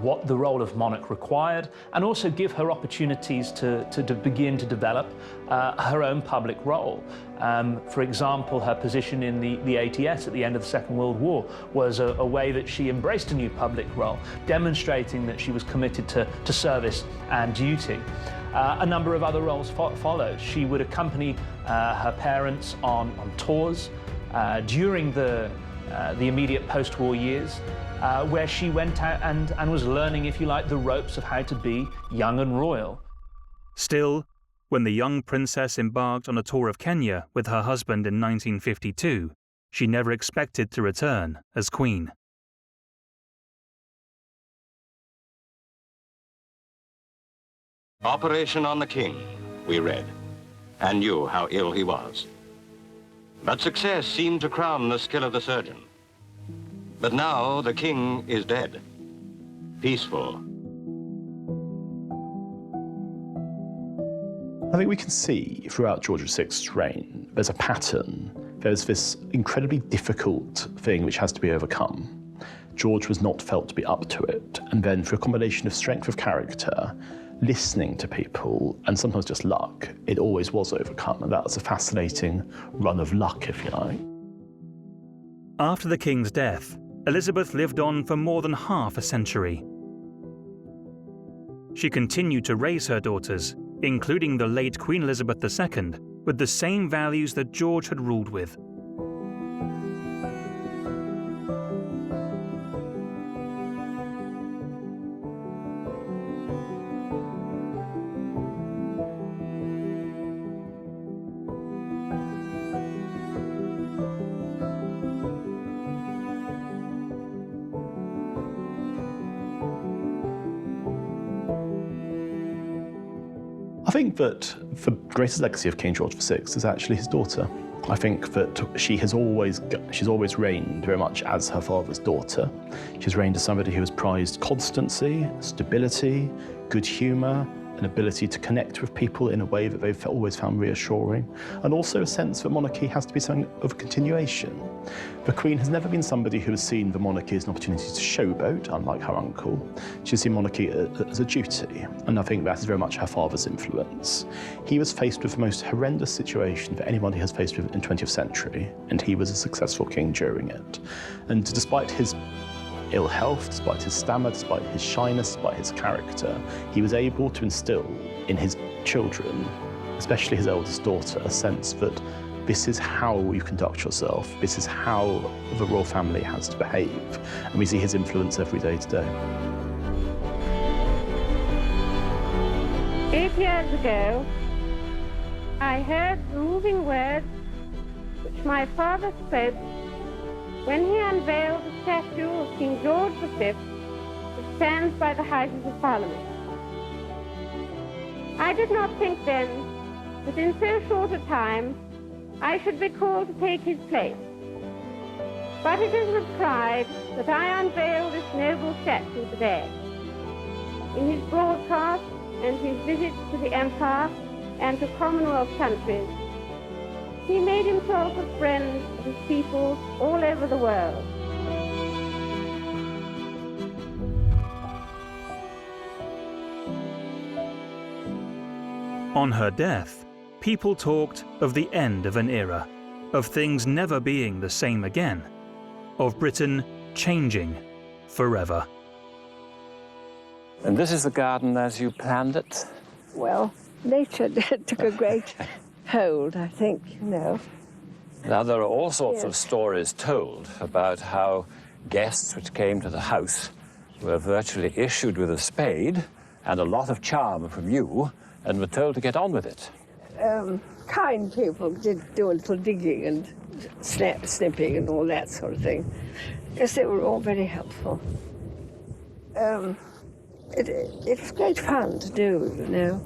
what the role of monarch required, and also give her opportunities to begin to develop her own public role. For example, her position in the ATS at the end of the Second World War was a way that she embraced a new public role, demonstrating that she was committed to service and duty. A number of other roles followed. She would accompany her parents on tours during the immediate post-war years, where she went out and was learning, if you like, the ropes of how to be young and royal.
Still, when the young princess embarked on a tour of Kenya with her husband in 1952, she never expected to return as queen.
Operation on the king, we read, and knew how ill he was. But success seemed to crown the skill of the surgeon. But now the king is dead, peaceful.
I think we can see throughout George VI's reign, there's a pattern. There's this incredibly difficult thing which has to be overcome. George was not felt to be up to it, and then through a combination of strength of character, listening to people, and sometimes just luck, it always was overcome, and that was a fascinating run of luck, if you like.
After the king's death, Elizabeth lived on for more than half a century. She continued to raise her daughters, including the late Queen Elizabeth II, with the same values that George had ruled with.
I think that the greatest legacy of King George VI is actually his daughter. I think that she's always reigned very much as her father's daughter. She's reigned as somebody who has prized constancy, stability, good humour, an ability to connect with people in a way that they've always found reassuring, and also a sense that monarchy has to be something of a continuation. The Queen has never been somebody who has seen the monarchy as an opportunity to showboat, unlike her uncle. She's seen monarchy as a duty, and I think that is very much her father's influence. He was faced with the most horrendous situation that anybody has faced with in the 20th century, and he was a successful king during it. And despite his ill health, despite his stammer, despite his shyness, despite his character, he was able to instill in his children, especially his eldest daughter, a sense that this is how you conduct yourself, this is how the royal family has to behave, and we see his influence every day today.
8 years ago, I heard the moving words which my father spoke when he unveiled the statue of King George V, which stands by the Houses of Parliament. I did not think then that in so short a time I should be called to take his place. But it is with pride that I unveil this noble statue today. In his broadcasts and his visits to the Empire and to Commonwealth countries, he made himself a friend of his people all over the world.
On her death, people talked of the end of an era, of things never being the same again, of Britain changing forever.
And this is the garden as you planned it?
Well, nature took a great hold, I think, you know.
Now, there are all sorts of stories told about how guests which came to the house were virtually issued with a spade and a lot of charm from you and were told to get on with it.
Kind people did do a little digging and snipping and all that sort of thing. Yes, they were all very helpful. It was great fun to do, you know.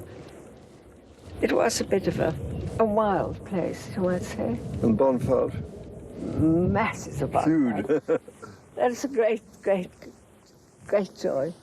It was a bit of a wild place, you might say.
And bonfire?
Masses of bonfire.
Food.
That is a great joy.